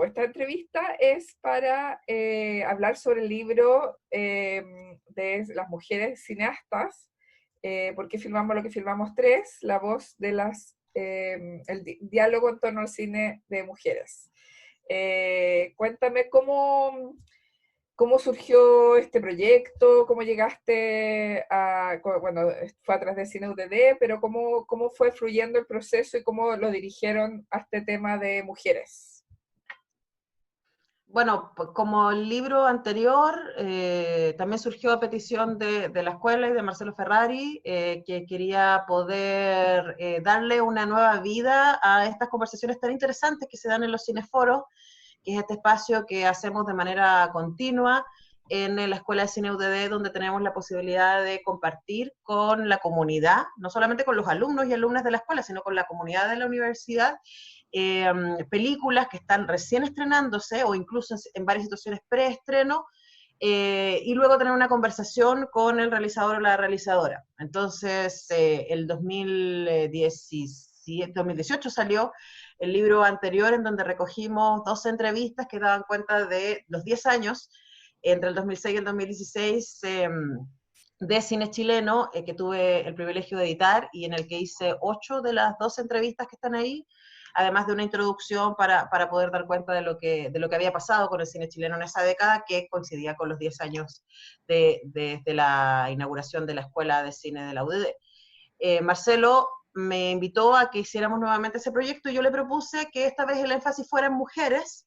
esta entrevista es para hablar sobre el libro de las mujeres cineastas, por qué filmamos lo que filmamos tres, la voz de diálogo en torno al cine de mujeres. Cuéntame cómo surgió este proyecto, cómo llegaste bueno, fue a través de Cine UTD, pero cómo fue fluyendo el proceso y cómo lo dirigieron a este tema de mujeres. Bueno, como el libro anterior, también surgió a petición de la escuela y de Marcelo Ferrari, que quería poder darle una nueva vida a estas conversaciones tan interesantes que se dan en los cineforos, que es este espacio que hacemos de manera continua en la Escuela de Cine UTD, donde tenemos la posibilidad de compartir con la comunidad, no solamente con los alumnos y alumnas de la escuela, sino con la comunidad de la universidad, películas que están recién estrenándose o incluso en varias situaciones preestreno, y luego tener una conversación con el realizador o la realizadora. Entonces, el 2018 salió el libro anterior en donde recogimos 12 entrevistas que daban cuenta de los 10 años, entre el 2006 y el 2016, de cine chileno, que tuve el privilegio de editar y en el que hice 8 de las 12 entrevistas que están ahí, además de una introducción para poder dar cuenta de lo que había pasado con el cine chileno en esa década, que coincidía con los 10 años desde la inauguración de la Escuela de Cine de la UDD. Marcelo me invitó a que hiciéramos nuevamente ese proyecto y yo le propuse que esta vez el énfasis fuera en mujeres,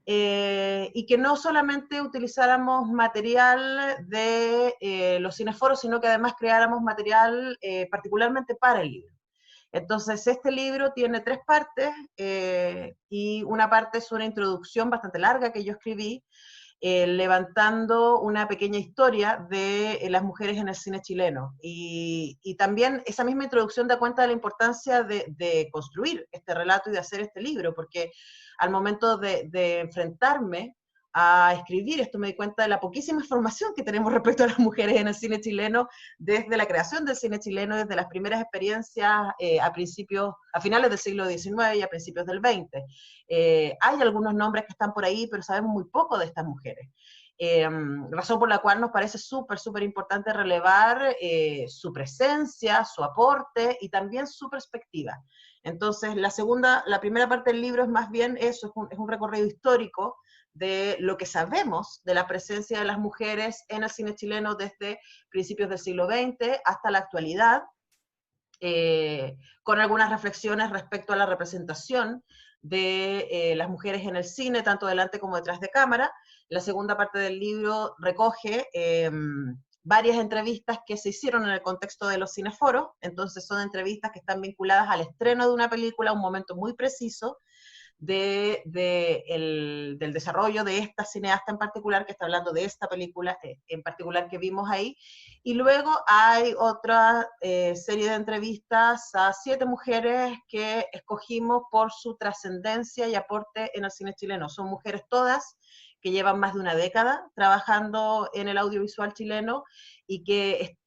y que no solamente utilizáramos material de los cineforos, sino que además creáramos material particularmente para el libro. Entonces, este libro tiene 3 partes, y una parte es una introducción bastante larga que yo escribí, levantando una pequeña historia de las mujeres en el cine chileno. Y también esa misma introducción da cuenta de la importancia de construir este relato y de hacer este libro, porque al momento de enfrentarme a escribir esto me di cuenta de la poquísima información que tenemos respecto a las mujeres en el cine chileno, desde la creación del cine chileno, desde las primeras experiencias a finales del siglo XIX y a principios del XX. Hay algunos nombres que están por ahí, pero sabemos muy poco de estas mujeres. Razón por la cual nos parece súper importante relevar su presencia, su aporte y también su perspectiva. Entonces, la primera parte del libro es más bien eso, es un recorrido histórico de lo que sabemos de la presencia de las mujeres en el cine chileno desde principios del siglo XX hasta la actualidad, con algunas reflexiones respecto a la representación de las mujeres en el cine, tanto delante como detrás de cámara. La segunda parte del libro recoge varias entrevistas que se hicieron en el contexto de los cineforos, entonces son entrevistas que están vinculadas al estreno de una película, un momento muy preciso, del desarrollo de esta cineasta en particular, que está hablando de esta película en particular que vimos ahí. Y luego hay otra serie de entrevistas a 7 mujeres que escogimos por su trascendencia y aporte en el cine chileno. Son mujeres todas que llevan más de una década trabajando en el audiovisual chileno y que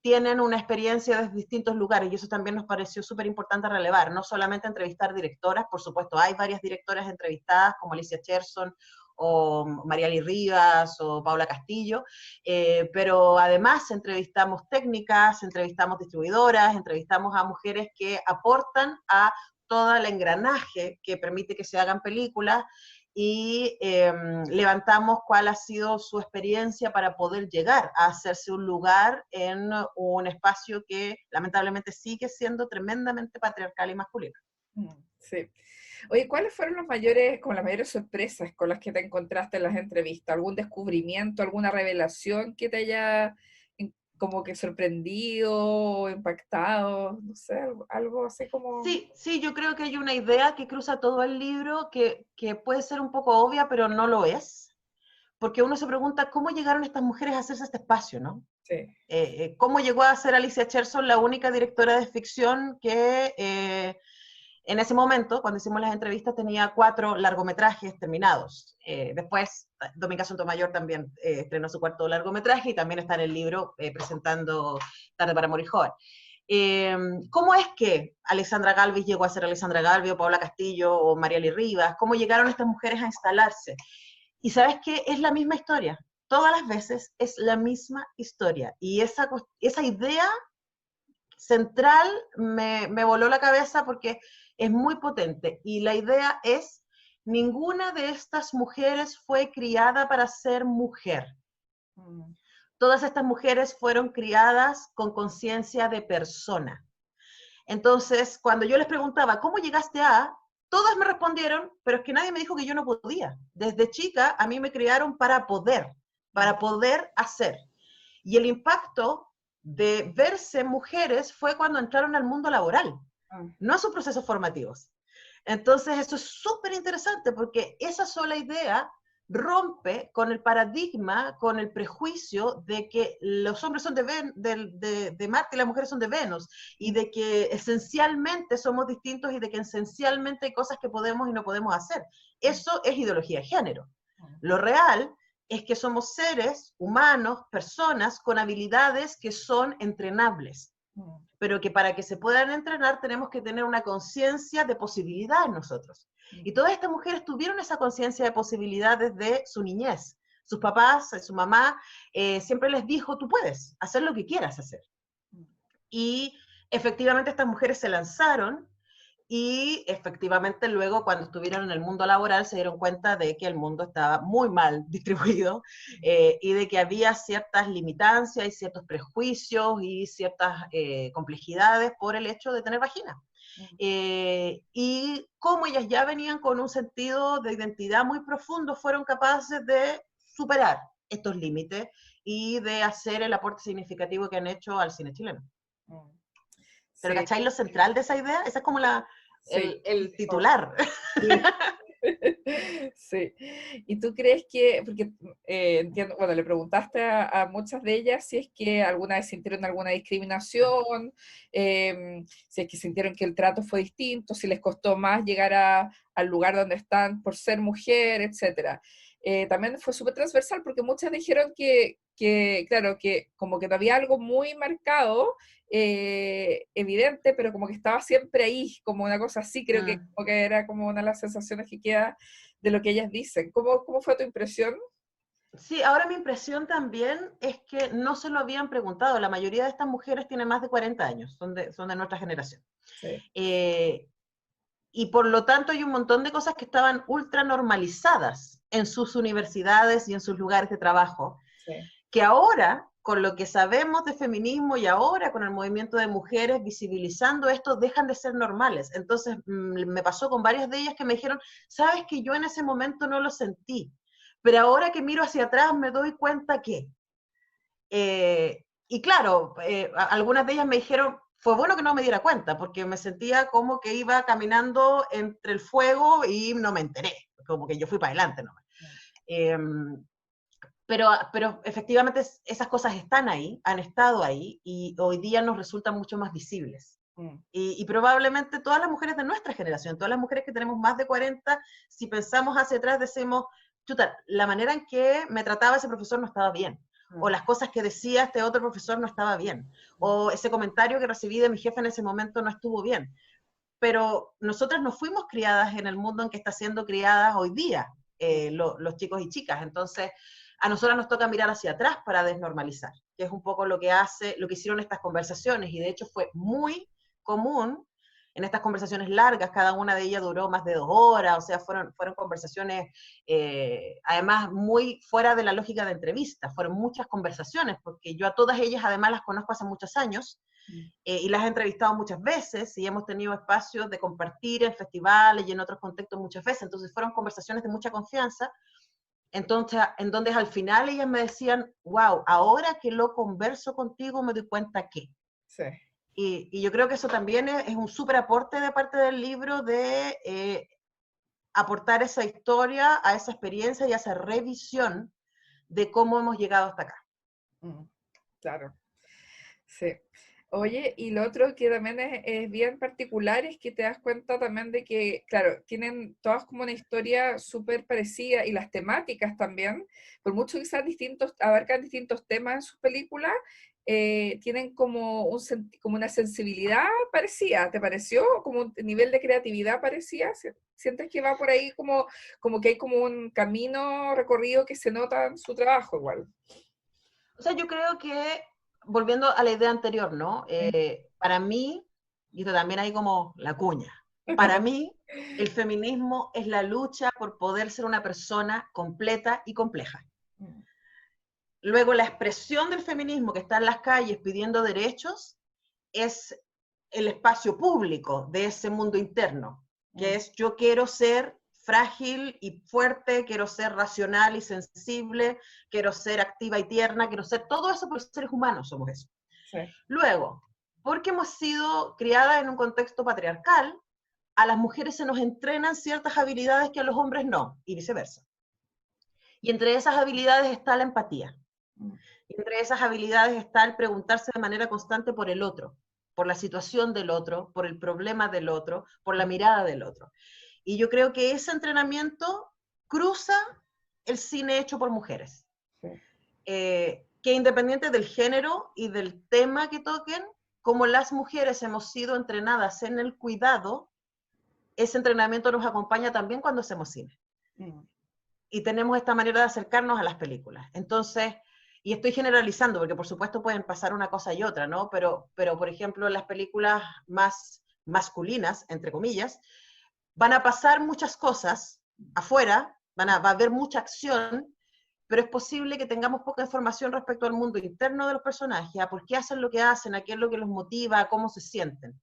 tienen una experiencia desde distintos lugares, y eso también nos pareció súper importante relevar, no solamente entrevistar directoras, por supuesto hay varias directoras entrevistadas como Alicia Cherson o Mariali Rivas o Paula Castillo, pero además entrevistamos técnicas, entrevistamos distribuidoras, entrevistamos a mujeres que aportan a todo el engranaje que permite que se hagan películas, y levantamos cuál ha sido su experiencia para poder llegar a hacerse un lugar en un espacio que lamentablemente sigue siendo tremendamente patriarcal y masculino. Sí. Oye, ¿cuáles fueron las mayores sorpresas con las que te encontraste en las entrevistas? ¿Algún descubrimiento, alguna revelación que te haya como que sorprendido o impactado? No sé, algo así como... Sí, yo creo que hay una idea que cruza todo el libro que puede ser un poco obvia, pero no lo es, porque uno se pregunta cómo llegaron estas mujeres a hacerse este espacio, ¿no? Sí. ¿Cómo llegó a ser Alicia Cherson la única directora de ficción que en ese momento, cuando hicimos las entrevistas, tenía 4 largometrajes terminados? Después, Dominica Sotomayor también estrenó su 4º largometraje y también está en el libro presentando Tarde para morir joven. ¿Cómo es que Alexandra Galvis llegó a ser Alexandra Galvis o Paola Castillo o Mariely Rivas? ¿Cómo llegaron estas mujeres a instalarse? Y sabes que es la misma historia. Todas las veces es la misma historia. Y esa idea central me voló la cabeza porque es muy potente. Y la idea es, ninguna de estas mujeres fue criada para ser mujer. Todas estas mujeres fueron criadas con conciencia de persona. Entonces, cuando yo les preguntaba, ¿cómo llegaste a? Todas me respondieron, pero es que nadie me dijo que yo no podía. Desde chica a mí me criaron para poder hacer. Y el impacto de verse mujeres fue cuando entraron al mundo laboral, no a sus procesos formativos. Entonces, eso es súper interesante porque esa sola idea rompe con el paradigma, con el prejuicio de que los hombres son de Marte y las mujeres son de Venus, y de que esencialmente somos distintos y de que esencialmente hay cosas que podemos y no podemos hacer. Eso es ideología de género. Lo real es que somos seres humanos, personas con habilidades que son entrenables, pero que para que se puedan entrenar tenemos que tener una conciencia de posibilidad en nosotros. Y todas estas mujeres tuvieron esa conciencia de posibilidad desde su niñez. Sus papás, su mamá, siempre les dijo, tú puedes hacer lo que quieras hacer. Y efectivamente estas mujeres se lanzaron y efectivamente luego cuando estuvieron en el mundo laboral se dieron cuenta de que el mundo estaba muy mal distribuido y de que había ciertas limitancias y ciertos prejuicios y ciertas complejidades por el hecho de tener vagina. Y como ellas ya venían con un sentido de identidad muy profundo, fueron capaces de superar estos límites y de hacer el aporte significativo que han hecho al cine chileno. Pero Sí. ¿cacháis lo central de esa idea? Esa es como el titular. Sí. Sí. ¿Y tú crees que, porque entiendo, bueno, le preguntaste a muchas de ellas si es que alguna vez sintieron alguna discriminación, si es que sintieron que el trato fue distinto, si les costó más llegar al lugar donde están por ser mujer, etcétera? También fue súper transversal porque muchas dijeron claro, que como que no había algo muy marcado, evidente, pero como que estaba siempre ahí, como una cosa así, creo que, como que era como una de las sensaciones que queda de lo que ellas dicen. ¿Cómo fue tu impresión? Sí, ahora mi impresión también es que no se lo habían preguntado. La mayoría de estas mujeres tienen más de 40 años, son de nuestra generación. Sí. Y por lo tanto hay un montón de cosas que estaban ultra normalizadas en sus universidades y en sus lugares de trabajo, Sí. que ahora, con lo que sabemos de feminismo y ahora con el movimiento de mujeres visibilizando esto, dejan de ser normales. Entonces me pasó con varias de ellas que me dijeron, sabes que yo en ese momento no lo sentí, pero ahora que miro hacia atrás me doy cuenta que... y claro, algunas de ellas me dijeron, fue bueno que no me diera cuenta, porque me sentía como que iba caminando entre el fuego y no me enteré, como que yo fui para adelante nomás. Pero efectivamente esas cosas están ahí, han estado ahí, y hoy día nos resultan mucho más visibles. Y probablemente todas las mujeres de nuestra generación, todas las mujeres que tenemos más de 40, si pensamos hacia atrás, decimos, chuta, la manera en que me trataba ese profesor no estaba bien, o las cosas que decía este otro profesor no estaba bien, o ese comentario que recibí de mi jefe en ese momento no estuvo bien. Pero nosotras no fuimos criadas en el mundo en que está siendo criadas hoy día los chicos y chicas, entonces a nosotras nos toca mirar hacia atrás para desnormalizar, que es un poco lo que hicieron estas conversaciones, y de hecho fue muy común en estas conversaciones largas, cada una de ellas duró más de 2 horas, o sea, fueron conversaciones, además, muy fuera de la lógica de entrevista, fueron muchas conversaciones, porque yo a todas ellas además las conozco hace muchos años, y las he entrevistado muchas veces, y hemos tenido espacios de compartir en festivales y en otros contextos muchas veces, entonces fueron conversaciones de mucha confianza, entonces, en donde al final ellas me decían, wow, ahora que lo converso contigo me doy cuenta que... Sí. Y yo creo que eso también es un súper aporte de parte del libro de aportar esa historia, a esa experiencia y a esa revisión de cómo hemos llegado hasta acá. Claro. Sí. Oye, y lo otro que también es bien particular es que te das cuenta también de que, claro, tienen todas como una historia súper parecida y las temáticas también, por mucho que sean distintos, abarcan distintos temas en sus películas, tienen como, como una sensibilidad parecida, ¿te pareció? Como un nivel de creatividad parecía. ¿Sientes que va por ahí como que hay como un camino recorrido que se nota en su trabajo igual? O sea, yo creo que, volviendo a la idea anterior, ¿no? Para mí, y esto también hay como la cuña, para mí el feminismo es la lucha por poder ser una persona completa y compleja. Luego, la expresión del feminismo que está en las calles pidiendo derechos es el espacio público de ese mundo interno, que es yo quiero ser frágil y fuerte, quiero ser racional y sensible, quiero ser activa y tierna, quiero ser todo eso porque seres humanos somos eso. Sí. Luego, porque hemos sido criadas en un contexto patriarcal, a las mujeres se nos entrenan ciertas habilidades que a los hombres no, y viceversa. Y entre esas habilidades está la empatía. Y entre esas habilidades está el preguntarse de manera constante por el otro, por la situación del otro, por el problema del otro, por la mirada del otro. Y yo creo que ese entrenamiento cruza el cine hecho por mujeres. Sí. Que independiente del género y del tema que toquen, como las mujeres hemos sido entrenadas en el cuidado, ese entrenamiento nos acompaña también cuando hacemos cine. Y tenemos esta manera de acercarnos a las películas. Entonces, y estoy generalizando, porque por supuesto pueden pasar una cosa y otra, ¿no? Pero por ejemplo, en las películas más masculinas, entre comillas, van a pasar muchas cosas afuera, va a haber mucha acción, pero es posible que tengamos poca información respecto al mundo interno de los personajes, a por qué hacen lo que hacen, a qué es lo que los motiva, a cómo se sienten.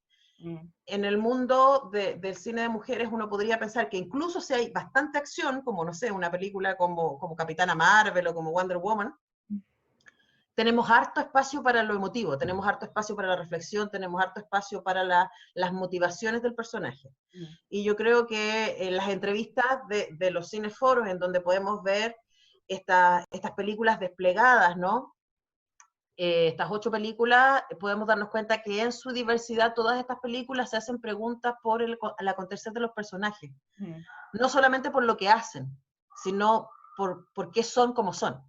En el mundo del cine de mujeres uno podría pensar que incluso si hay bastante acción, como no sé, una película como Capitana Marvel o como Wonder Woman, tenemos harto espacio para lo emotivo, tenemos harto espacio para la reflexión, tenemos harto espacio para las motivaciones del personaje. Y yo creo que en las entrevistas de los cineforos, en donde podemos ver estas películas desplegadas, ¿no? Estas 8 películas, podemos darnos cuenta que en su diversidad todas estas películas se hacen preguntas por el acontecer de los personajes. No solamente por lo que hacen, sino por qué son como son.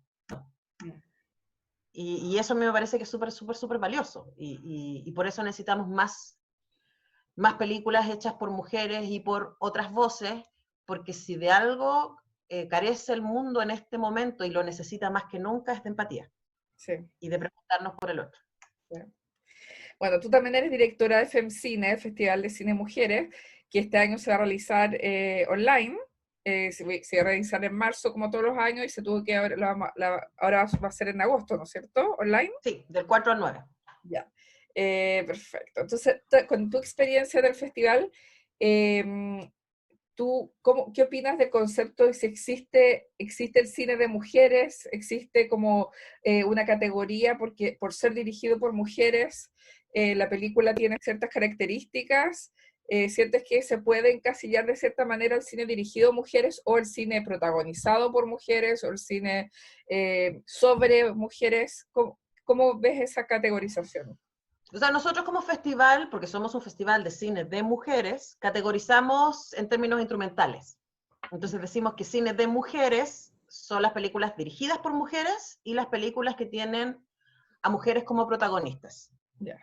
Y eso a mí me parece que es súper, súper, súper valioso. Y por eso necesitamos más películas hechas por mujeres y por otras voces, porque si de algo carece el mundo en este momento y lo necesita más que nunca, es de empatía. Sí. Y de preguntarnos por el otro. Sí. Bueno, tú también eres directora de FemCine, Festival de Cine Mujeres, que este año se va a realizar online. Se va a realizar en marzo, como todos los años, y se tuvo que ahora va a ser en agosto, ¿no es cierto? ¿Online? Sí, del 4 al 9. Ya. Perfecto. Entonces, con tu experiencia del festival, ¿qué opinas del concepto de si existe el cine de mujeres? ¿Existe como una categoría por ser dirigido por mujeres? La película tiene ciertas características. ¿Sientes que se puede encasillar de cierta manera el cine dirigido a mujeres o el cine protagonizado por mujeres o el cine sobre mujeres? ¿Cómo ves esa categorización? O sea, nosotros como festival, porque somos un festival de cine de mujeres, categorizamos en términos instrumentales. Entonces decimos que cine de mujeres son las películas dirigidas por mujeres y las películas que tienen a mujeres como protagonistas. Yeah.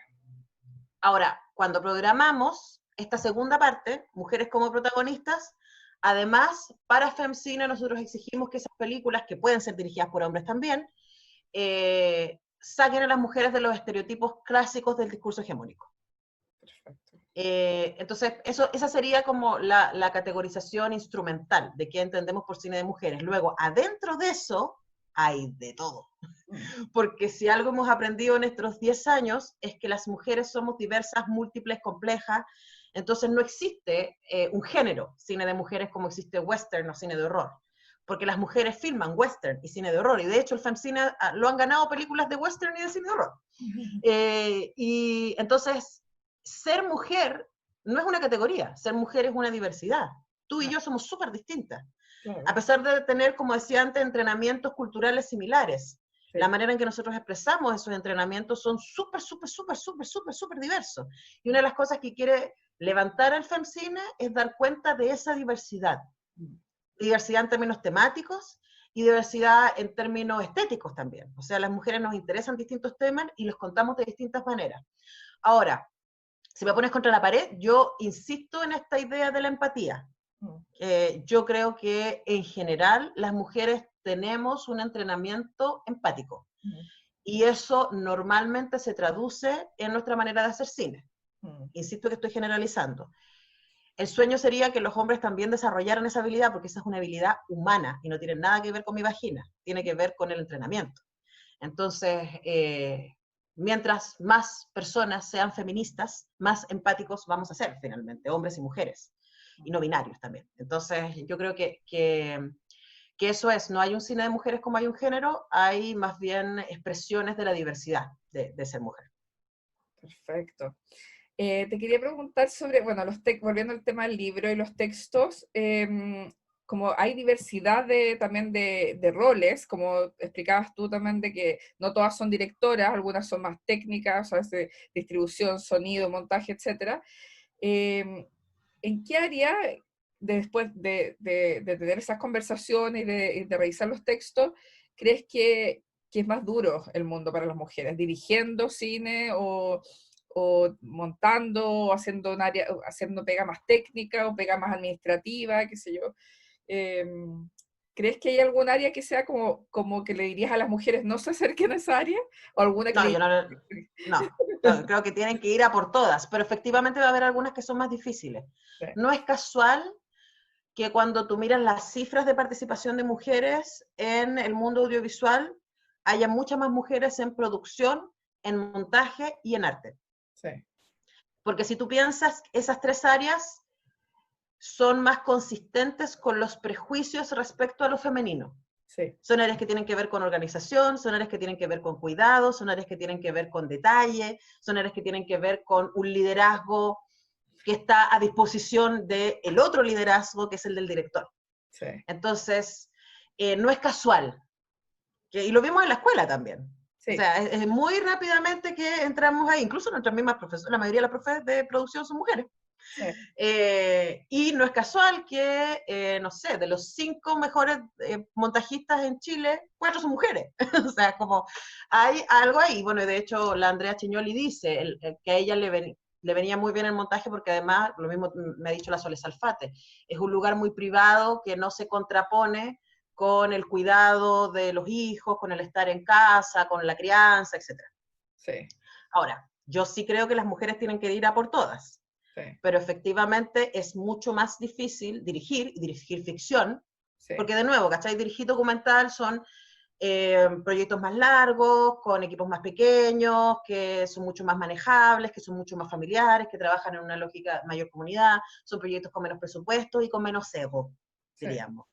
Ahora, cuando programamos esta segunda parte, mujeres como protagonistas, además, para FemCine nosotros exigimos que esas películas, que pueden ser dirigidas por hombres también, saquen a las mujeres de los estereotipos clásicos del discurso hegemónico. Entonces, esa sería como la categorización instrumental de qué entendemos por cine de mujeres. Luego, adentro de eso, hay de todo. Porque si algo hemos aprendido en estos 10 años es que las mujeres somos diversas, múltiples, complejas. Entonces, no existe un género, cine de mujeres, como existe western o cine de horror. Porque las mujeres filman western y cine de horror, y de hecho el FemCine lo han ganado películas de western y de cine de horror. Y entonces, ser mujer no es una categoría, ser mujer es una diversidad. Tú y yo somos súper distintas, a pesar de tener, como decía antes, entrenamientos culturales similares. Sí. La manera en que nosotros expresamos esos entrenamientos son súper, súper, súper, súper, súper, súper diversos. Y una de las cosas que quiere levantar el FemCine es dar cuenta de esa diversidad. Diversidad en términos temáticos y diversidad en términos estéticos también. O sea, las mujeres nos interesan distintos temas y los contamos de distintas maneras. Ahora, si me pones contra la pared, yo insisto en esta idea de la empatía. Yo creo que en general las mujeres tenemos un entrenamiento empático y eso normalmente se traduce en nuestra manera de hacer cine. Insisto que estoy generalizando. El sueño sería que los hombres también desarrollaran esa habilidad, porque esa es una habilidad humana y no tiene nada que ver con mi vagina, tiene que ver con el entrenamiento. Entonces, mientras más personas sean feministas, más empáticos vamos a ser finalmente, hombres y mujeres, y no binarios también. Entonces, yo creo que eso es, no hay un cine de mujeres como hay un género, hay más bien expresiones de la diversidad de ser mujer. Perfecto. Te quería preguntar sobre, bueno, volviendo al tema del libro y los textos, como hay diversidad también de roles, como explicabas tú también, de que no todas son directoras, algunas son más técnicas, o sea, de distribución, sonido, montaje, etc. ¿En qué área, después de tener esas conversaciones y de revisar los textos, crees que es más duro el mundo para las mujeres? ¿Dirigiendo cine o montando, o haciendo haciendo pega más técnica o pega más administrativa, qué sé yo? ¿Crees que hay algún área que sea como que le dirías a las mujeres no se acerquen a esa área? ¿O alguna que No, le yo no, creo que tienen que ir a por todas, pero efectivamente va a haber algunas que son más difíciles. Sí, No es casual que cuando tú miras las cifras de participación de mujeres en el mundo audiovisual, haya muchas más mujeres en producción, en montaje y en arte? sí, Porque si tú piensas, esas tres áreas son más consistentes con los prejuicios respecto a lo femenino. sí, Son áreas que tienen que ver con organización, son áreas que tienen que ver con cuidado, son áreas que tienen que ver con detalle, son áreas que tienen que ver con un liderazgo que está a disposición del otro liderazgo, que es el del director. sí. Entonces, no es casual. Y lo vimos en la escuela también. O Sí, sea, es muy rápidamente que entramos ahí. Incluso nuestras mismas profesoras, la mayoría de las profes de producción son mujeres. sí, Y no es casual que, no sé, de los 5 mejores montajistas en Chile, 4 son mujeres. O sea, como hay algo ahí. Bueno, de hecho, la Andrea Chignoli dice que a ella le venía muy bien el montaje porque además, lo mismo me ha dicho la Sole Salfate, es un lugar muy privado que no se contrapone con el cuidado de los hijos, con el estar en casa, con la crianza, etc. sí, Ahora, yo sí creo que las mujeres tienen que ir a por todas, sí, pero efectivamente es mucho más difícil dirigir, y dirigir ficción, sí, porque de nuevo, ¿cachai? Dirigir documental son proyectos más largos, con equipos más pequeños, que son mucho más manejables, que son mucho más familiares, que trabajan en una lógica de mayor comunidad, son proyectos con menos presupuesto y con menos ego, sí, diríamos.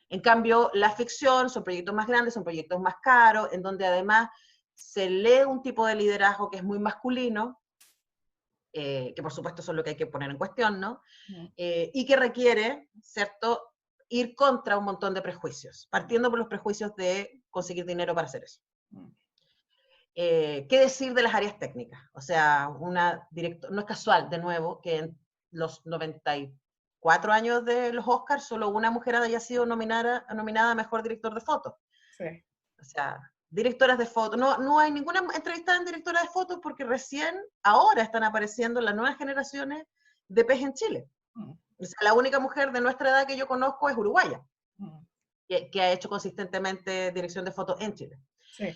En cambio, la ficción son proyectos más grandes, son proyectos más caros, en donde además se lee un tipo de liderazgo que es muy masculino, que por supuesto son lo que hay que poner en cuestión, ¿no? Y que requiere, ¿cierto?, ir contra un montón de prejuicios, partiendo por los prejuicios de conseguir dinero para hacer eso. ¿Qué decir de las áreas técnicas? O sea, no es casual, de nuevo, que en los 94 años de los Oscars solo una mujer haya sido nominada a Mejor Director de Foto. sí. O sea, directoras de fotos. No hay ninguna entrevista en directora de fotos porque recién ahora están apareciendo las nuevas generaciones de PES en Chile. O sea, la única mujer de nuestra edad que yo conozco es uruguaya, que ha hecho consistentemente dirección de fotos en Chile. Sí.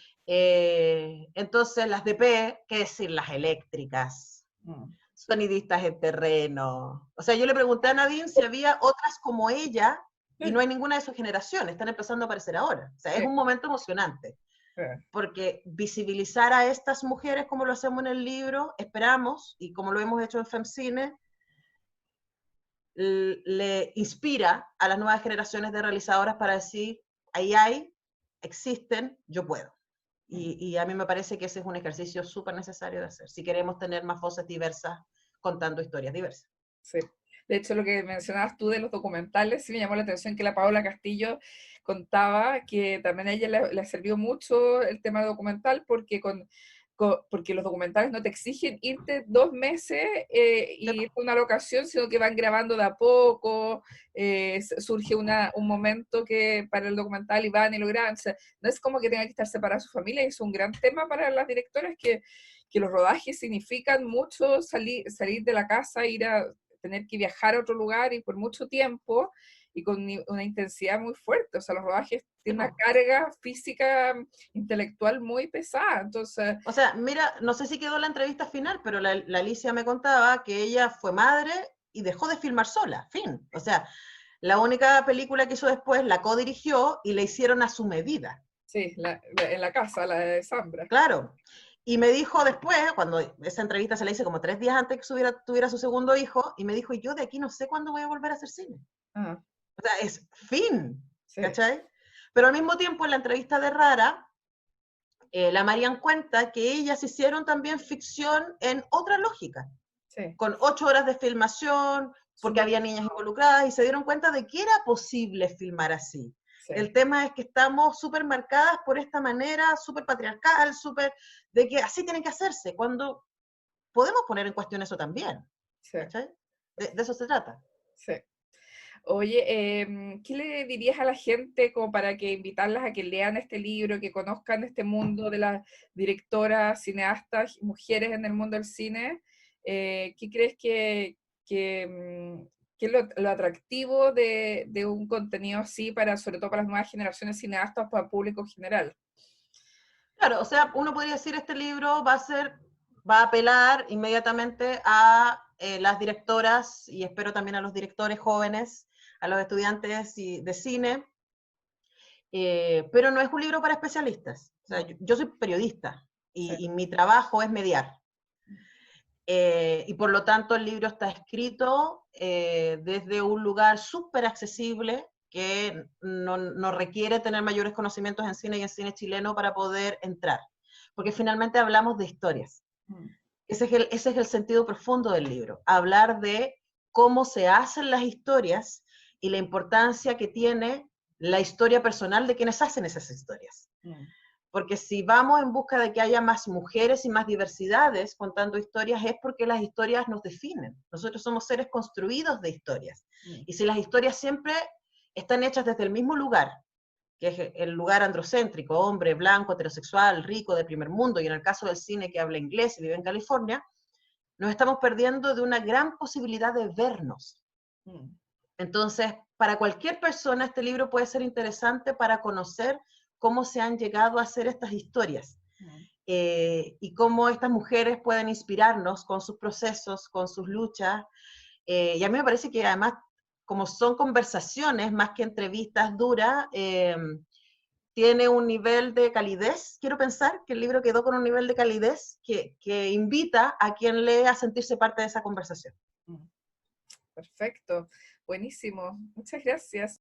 Entonces, las de P, ¿qué decir? Las eléctricas, sonidistas en terreno. O sea, yo le pregunté a Nadine si había otras como ella y no hay ninguna de su generación, están empezando a aparecer ahora. O sea, es Sí, un momento emocionante, sí, porque visibilizar a estas mujeres como lo hacemos en el libro, esperamos, y como lo hemos hecho en FemCine, le inspira a las nuevas generaciones de realizadoras para decir, ahí hay, existen, yo puedo. Y a mí me parece que ese es un ejercicio súper necesario de hacer, si queremos tener más voces diversas contando historias diversas. sí. De hecho, lo que mencionabas tú de los documentales, sí me llamó la atención que la Paola Castillo contaba que también a ella le sirvió mucho el tema documental porque porque los documentales no te exigen irte 2 meses y irte a una locación, sino que van grabando de a poco, surge un momento que para el documental y van y lo graban. O sea, no es como que tenga que estar separada de su familia, y es un gran tema para las directoras que los rodajes significan mucho salir de la casa, ir a tener que viajar a otro lugar y por mucho tiempo y con una intensidad muy fuerte. O sea, los rodajes tienen una carga física, intelectual muy pesada. Entonces, o sea, mira, no sé si quedó la entrevista final, pero la Alicia me contaba que ella fue madre y dejó de filmar sola, fin. O sea, la única película que hizo después la codirigió y la hicieron a su medida. sí, en la casa, la de Zambra. Claro. Y me dijo después, cuando esa entrevista se la hice como 3 días antes que tuviera su segundo hijo, y me dijo, yo de aquí no sé cuándo voy a volver a hacer cine. Ah, O sea, es fin, sí, ¿cachai? Pero al mismo tiempo, en la entrevista de Rara, la Marian cuenta que ellas hicieron también ficción en otra lógica, sí. con 8 horas de filmación, porque Súper había niñas pesado. involucradas y se dieron cuenta de que era posible filmar así. Sí, El tema es que estamos súper marcadas por esta manera, súper patriarcal, súper de que así tienen que hacerse, cuando podemos poner en cuestión eso también. sí, ¿Cachai? De eso se trata. sí. Oye, ¿qué le dirías a la gente como para que invitarlas a que lean este libro, que conozcan este mundo de las directoras, cineastas, mujeres en el mundo del cine? ¿Qué crees que, que es lo atractivo de un contenido así, sobre todo para las nuevas generaciones de cineastas, para el público general? Claro, o sea, uno podría decir este libro va a apelar inmediatamente a las directoras y espero también a los directores jóvenes, a los estudiantes de cine, pero no es un libro para especialistas. O sea, yo soy periodista Sí, y mi trabajo es mediar. Y por lo tanto el libro está escrito desde un lugar súper accesible que no requiere tener mayores conocimientos en cine y en cine chileno para poder entrar, porque finalmente hablamos de historias. mm, Ese es el sentido profundo del libro, hablar de cómo se hacen las historias y la importancia que tiene la historia personal de quienes hacen esas historias. mm, Porque si vamos en busca de que haya más mujeres y más diversidades contando historias, es porque las historias nos definen. Nosotros somos seres construidos de historias. mm, Y si las historias siempre están hechas desde el mismo lugar, que es el lugar androcéntrico, hombre, blanco, heterosexual, rico, de primer mundo, y en el caso del cine que habla inglés y vive en California, nos estamos perdiendo de una gran posibilidad de vernos. mm. Entonces, para cualquier persona este libro puede ser interesante para conocer cómo se han llegado a hacer estas historias Mm. y cómo estas mujeres pueden inspirarnos con sus procesos, con sus luchas. Y a mí me parece que además, como son conversaciones más que entrevistas duras, tiene un nivel de calidez. Quiero pensar que el libro quedó con un nivel de calidez que invita a quien lee a sentirse parte de esa conversación. Mm. Perfecto, buenísimo. Muchas gracias.